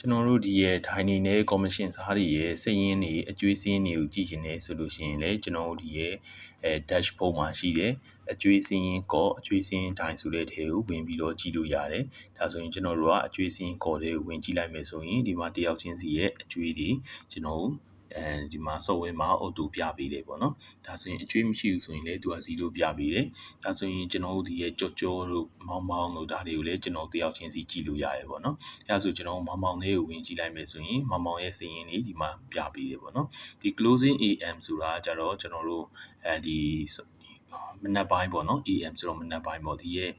ကျွန်တော်တို့ဒီရဲ့ထိုင်နေတဲ့ commission စားတွေရဲ့စည်ရင်းတွေအကျွေးစည်းရင်းတွေကိုကြည့်ရှင်နေဆိုလို့ရှိရင်လည်းကျွန်တော်တို့ဒီရဲ့dashboard မှာရှိတယ်အကျွေးစည်းရင်းကောအကျွေးစည်းရင်းတိုင်းဆိုတဲ့ထဲကိုဝင်ပြီးတော့ကြည့်လို့ရတယ်ဒါဆိုရင်ကျွန်တော်တို့ကအကျွေးစည်းရင်းကောတွေကိုဝင်ကြည့်လိုက်မယ်ဆိုရင်ဒီမှာတယောက်ချင်းစီရဲ့အကျွေးတွေကျွန်တော်ဒီမှာ software မှာ auto ပြပေးတယ်ပေါ့နော်ဒါဆိုရင်အကျွေးမရှိဘူးဆိုရင်လည်းသူက0ပြပေးတယ်ဒါဆိုရင်ကျွန်တော်တို့ဒီရဲ့ကြောတို့မောင်းမောင်းတို့ဒါတွေကိုလည်းကျွန်တော်တယောက်ချင်းစီကြည့်လို့ရတယ်ပေါ့နော်အဲဒါဆိုကျွန်တော်မောင်းမောင်းလေးကိုဝင်ကြည့်လိုက်မယ်ဆိုရင်မောင်းမောင်းရဲ့စီးရင်လေးဒီမှာပြပေးတယ်ပေါ့နော်ဒီ closing AM ဆိုတာကြတော့ကျွန်တော်တို့ဒီမနက်ပိုင်းပေါ့နော် AM ဆိုတော့မနက်ပိုင်းပေါ့ဒီရဲ့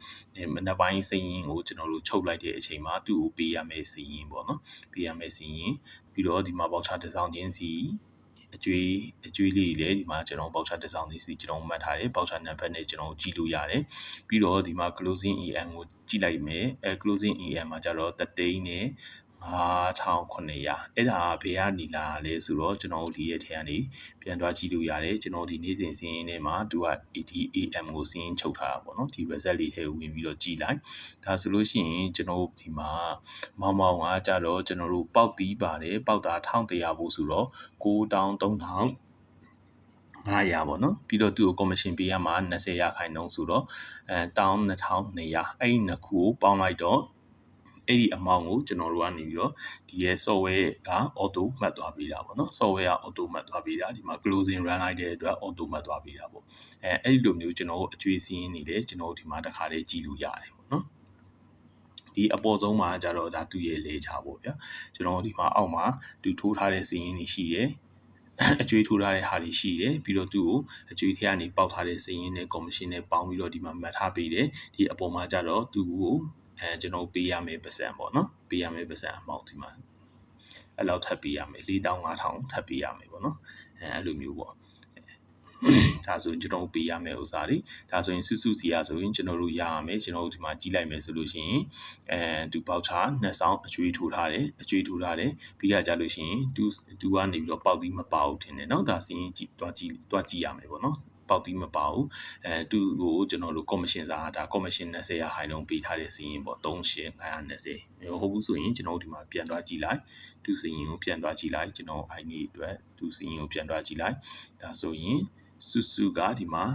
မနက်ပိုင်းစီးရင်ကိုကျွန်တော်တို့ချုပ်လိုက်တဲ့အချိန်မှာသူ့ကိုပေးရမယ့်စီးရင်ပေါ့နော်ပေးရမယ့်စီးရင်ပြီးတော့ဒီမှာပေါက်ချတစ်စောင်းချင်းစီအကျွေးလေးလည်းဒီမှာကျွန်တော်ပေါက်ချတစ်စောင်းလေးစီကျွန်တော်မှတ်ထားတယ်ပေါက်ချနံပါတ်နဲ့ကျွန်တော်ကြည့်လို့ရတယ်ပြီးတော့ဒီမှာ closing AM ကိုကြည့်လိုက်မယ်closing AM မှာကျတော့တသိန်းနဲ့5900အဲ့ဒါဘယ်ကနေလာလဲဆိုတော့ကျွန်တော်တို့ဒီရဲ့ထဲကနေပြန်သွားကြည့်လို့ရတယ်ကျွန်တော်ဒီနေ့စဉ်စီးရင်ထဲမှာသူက ATAM ကိုစီးရင်ချုပ်ထားတာပေါ့နော်ဒီ result လေးထဲကိုဝင်ပြီးတော့ကြည့်လိုက်ဒါဆိုလို့ရှိရင်ကျွန်တော်ဒီမှာမောင်မောင်ကကြတော့ကျွန်တော်တို့ပေါက်တီးပါတယ်ပေါက်တာ1100ဖို့ဆိုတော့9300 900ပေါ့နော်ပြီးတော့သူ့ကို commission ပေးရမှာ20ရာခိုင်နှုန်းဆိုတော့12200အဲ့ဒီနှစ်ခုကိုပေါင်းလိုက်တော့အဲ့ဒီ amount ကိုကျွန်တော်တို့ကနေပြီးတော့ဒီရဲ့ software က auto မှတ်သွားပေးတာပေါ့နော် software က auto မှတ်သွားပေးတာဒီမှာ closing run လိုက်တဲ့အတွက် auto မှတ်သွားပေးတာပေါ့အဲ့ဒီလိုမျိုးကျွန်တော်တို့အကျွေးစည်းရင်းနေတယ်ကျွန်တော်တို့ဒီမှာတစ်ခါလေးကြည့်လို့ရတယ်ပေါ့နော်ဒီအပေါ်ဆုံးမှာကြတော့ဒါသူ့ရဲ့လေချပေါ့ဗျာကျွန်တော်တို့ဒီမှာအောက်မှာသူထိုးထားတဲ့စည်းရင်းတွေရှိတယ်အကျွေးထိုးထားတဲ့ဟာတွေရှိတယ်ပြီးတော့သူ့ကိုအကျွေးထဲကနေပေါက်ထားတဲ့စည်ရင်းနဲ့ commission နဲ့ပေါင်းပြီးတော့ဒီမှာမှတ်ထားပေးတယ်ဒီအပေါ်မှာကြတော့သူ့ကိုကျွန်တော်ပေးရမယ့်ပတ်စံပေါ့နော်ပေးရမယ့်ပတ်စံအမောက်ဒီမှာအဲ့လောက်ထပ်ပေးရမယ်4500ထပ်ပေးရမယ်ပေါ့နော်အဲ့လိုမျိုးပေါ့ဒါဆိုကျွန်တော်ပေးရမယ့်ဥစားတွေဒါဆိုရင်စုစုစီရဆိုရင်ကျွန်တော်တို့ရရမယ်ကျွန်တော်တို့ဒီမှာကြည့်လိုက်မယ်ဆိုလို့ရှိရင်သူပေါက်ချနှစ်ဆောင်အကျွေးထိုးထားတယ်ပြီးကြကြလို့ရှိရင်သူကနေပြီးတော့ပေါက်သီးမပါဘူးထင်တယ်เนาะဒါစီရင်ကြည့်တွားကြည့်ရမယ်ပေါ့เนาะပေါက်သီးမပါဘူးသူ့ကိုကျွန်တော်တို့ commission စာဒါ commission 20ရာခိုင်နှုန်းပေးထားတဲ့စီရင်ပေါ့3520ဟုတ်ဘူးဆိုရင်ကျွန်တော်ဒီမှာပြန်တွားကြည့်လိုက်သူစီရင်ကိုပြန်တွားကြည့်လိုက်ကျွန်တော်အိုင်နေအတွက်သူစီရင်ကိုပြန်တွားကြည့်လိုက်ဒါဆိုရင်စုကဒီမှာ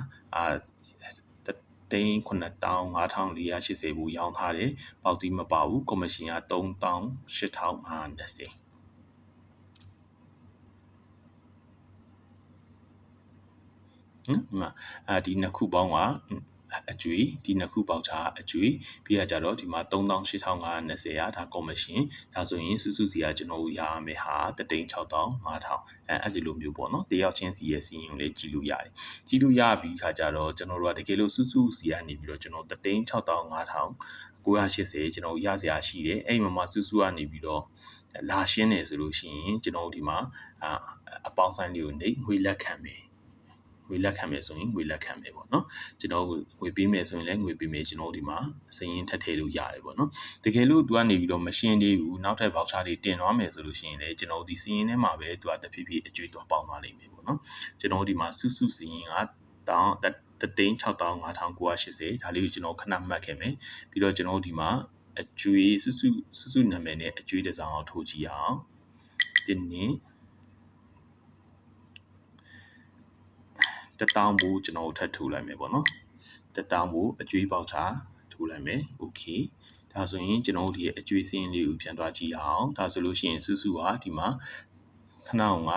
3,95,480ဘူးရောင်းထားတယ်ပေါက်တီးမပါဘူး commission က38,520ဒီနှစ်ခုပေါင်းကအကျွေးဒီနှစ်ခုပေါက်ချအကျွေးပြီးကြတော့ဒီမှာ38,520ရဒါ commission ဒါဆိုရင်စုစီကကျွန်တော်ရရမယ်ဟာ36,500အဲ့ဒီလိုမျိုးပေါ့နော်တယောက်ချင်းစီရဲ့စီးရင်ကိုလည်းကြည့်လို့ရတယ်ကြည့်လို့ရပြီးခါကြတော့ကျွန်တော်တို့ကတကယ်လို့စုစီကနေပြီးတော့ကျွန်တော်36,500 980ကျွန်တော်ရစရာရှိတယ်အဲ့မှာစုကနေပြီးတော့လာရှင်းတယ်ဆိုလို့ရှိရင်ကျွန်တော်ဒီမှာအပေါင်းဆိုင်လေးကိုနေငွေလက်ခံမယ်ငွေလက်ခံမယ်ဆိုရင်ငွေလက်ခံမယ်ပေါ့နော်ကျွန်တော်ငွေပေးမယ်ဆိုရင်လည်းငွေပေးမယ်ကျွန်တော်ဒီမှာစည်ရင်းထပ်ထည့်လို့ရတယ်ပေါ့နော်တကယ်လို့သူကနေပြီးတော့မရှင်းသေးဘူးနောက်ထပ်ဗောက်ချာတွေတင်သွားမယ်ဆိုလို့ရှိရင်လည်းကျွန်တော်ဒီစည်ရင်းထဲမှာပဲသူကတဖြည်းဖြည်းအကျွေးတော့ပေါင်းသွားနိုင်မယ်ပေါ့နော်ကျွန်တော်ဒီမှာစုစည်ရင်းက36,500 ဒါလေးကိုကျွန်တော်ခဏမှတ်ခဲ့မယ်ပြီးတော့ကျွန်တော်ဒီမှာအကျွေးစုနာမည်နဲ့အကျွေးတစ်စောင်းအောင်ထိုးကြည့်အောင်ဒီနေ့1000ဘူးကျွန်တော်ထပ်ထိုးလိုက်မယ်ပေါ့နော်1000ဘူးအကျွေးပေါက်ချထိုးလိုက်မယ်โอเคဒါဆိုရင်ကျွန်တော်ဒီအကျွေးစင်းလေးကိုပြန်သွားကြည့်အောင်ဒါဆိုလို့ရှိရင်စုကဒီမှာခဏအောင်က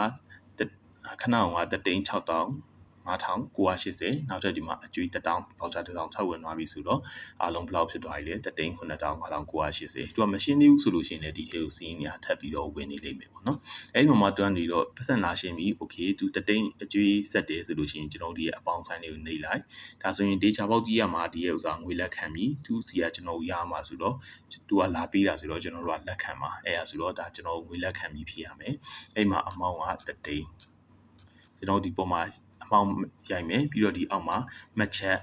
3,6,5,980နောက်ထပ်ဒီမှာအကျွေး1000ပေါက်ချ1000ထပ်ဝင်သွားပြီဆိုတော့အားလုံးဘယ်လောက်ဖြစ်သွားပြီလဲ3,9,5,980သူကမရှင်းသေးဘူးဆိုလို့ရှိရင်လည်းဒီထဲကိုစင်းနေတာထပ်ပြီးတော့ဝင်နေလိမ့်မယ်ပေါ့နော်အဲ့ဒီမှာတွန်းပြီးတော့ပတ်စံလာရှင်းပြီโอเคသူ3,000အကျွေးဆက်တယ်ဆိုလို့ရှိရင်ကျွန်တော်ဒီရဲ့အပေါင်းဆိုင်လေးကိုနှိပ်လိုက်ဒါဆိုရင်ဒေချာပေါက်ကြီးရမှာဒီရဲ့ဥစားငွေလက်ခံပြီသူစီကကျွန်တော်ရမှာဆိုတော့သူကလာပေးတာဆိုတော့ကျွန်တော်တို့ကလက်ခံပါအဲ့ဒါဆိုတော့ဒါကျွန်တော်ငွေလက်ခံပြီးဖြစ်ရမယ်အဲ့မှာအမောင်းက3,000ကျွန်တော်ဒီပေါ်မှာအမောင်းရိုက်မယ်ပြီးတော့ဒီအောက်မှာမှတ်ချက်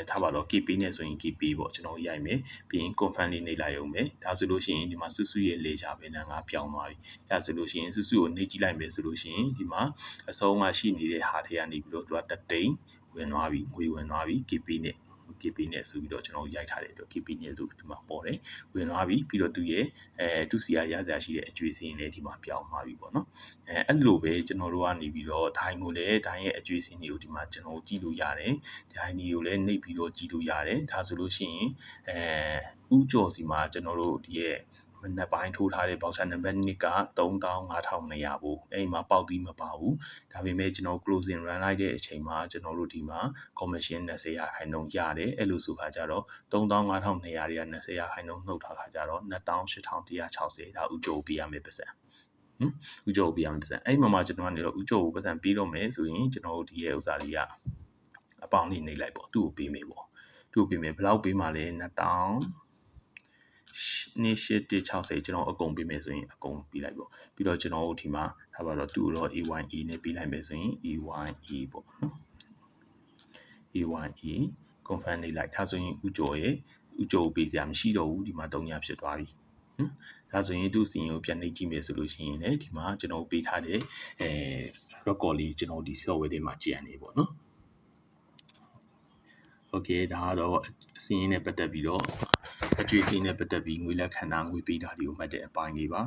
ထားပါတော့ KP နဲ့ဆိုရင် KP ပေါ့ကျွန်တော်ရိုက်မယ်ပြီးရင် confirm လေးနှိပ်လိုက်အောင်မယ်ဒါဆိုလို့ရှိရင်ဒီမှာစုရဲ့လေချာပဲနန်းကပြောင်းသွားပြီအဲဆိုလို့ရှိရင်စုကိုနှိပ်ကြည့်လိုက်မယ်ဆိုလို့ရှိရင်ဒီမှာအဆုံးကရှိနေတဲ့ဟာတွေကနေပြီးတော့သူက3,000ဝင်သွားပြီငွေဝင်သွားပြီ KP နဲ့ โอเค KP နဲ့ဆိုပြီးတော့ကျွန်တော်ရိုက်ထားတဲ့အတွက် KP နဲ့ဆိုဒီမှာပေါ်တယ်ဝင်သွားပြီပြီးတော့သူရဲ့သူစီရရစရာရှိတဲ့အကျွေးစင်းလေးဒီမှာပြောင်းသွားပြီပေါ့နော်အဲ့လိုပဲကျွန်တော်တို့ကနေပြီးတော့ဒိုင်းကိုလည်းဒိုင်းရဲ့အကျွေးစင်းတွေကိုဒီမှာကျွန်တော်ကြည့်လို့ရတယ်ဒိုင်းတွေကိုလည်းနှိပ်ပြီးတော့ကြည့်လို့ရတယ်ဒါဆိုလို့ရှိရင်ဥကြော်စီမှာကျွန်တော်တို့ဒီရဲ့နှစ်ပိုင်းထိုးထားတဲ့ဘောက်ဆာနံပါတ်2က35,200ဘူးအဲ့ဒီမှာပေါက်ပြီးမပါဘူးဒါပေမဲ့ကျွန်တော် closing run လိုက်တဲ့အချိန်မှာကျွန်တော်တို့ဒီမှာ commission 20%ရတယ်အဲ့လိုဆိုခါကြတော့35,200တွေက20%နှုတ်ထားခါကြတော့28,160ဒါဥကြိုပေးရမယ်ပတ်စံဥကြိုပေးရမယ်ပတ်စံအဲ့မှာကျွန်တော်ကနေတော့ဥကြိုပတ်စံပေးတော့မယ်ဆိုရင်ကျွန်တော်တို့ဒီရဲ့ဥစားလေးကအပေါင်းလေးနေလိုက်ပေါ့သူ့ကိုပေးမယ်ပေါ့သူ့ကိုပေးမယ်ဘယ်လောက်ပေးမှလဲ28,160ကျွန်တော်အကုန်ပေးမယ်ဆိုရင်အကုန်ပေးလိုက်ပေါ့ပြီးတော့ကျွန်တော်တို့ဒီမှာထားပါတော့သူ့တော့ AYE နဲ့ပေးလိုက်မယ်ဆိုရင် AYE ပေါ့နော် AYE confirm နေလိုက်ဒါဆိုရင်ဥကြော်ရဲ့ဥကြော်ပေးစရာမရှိတော့ဘူးဒီမှာ300ဖြစ်သွားပြီဒါဆိုရင်သူ့စီရင်ကိုပြန်နှိပ်ကြည့်မယ်ဆိုလို့ရှိရင်လည်းဒီမှာကျွန်တော်ပေးထားတဲ့ record လေးကျွန်တော်ဒီ software တွေမှာကြည့်ရနေပေါ့နော် Okay ဒါကတော့စီရင်နဲ့ပတ်သက်ပြီးတော့အကျွေးစီးနဲ့ပတ်သက်ပြီးငွေလက်ခန္ဓာငွေပေးတာတွေကိုမှတ်တဲ့အပိုင်းလေးပါ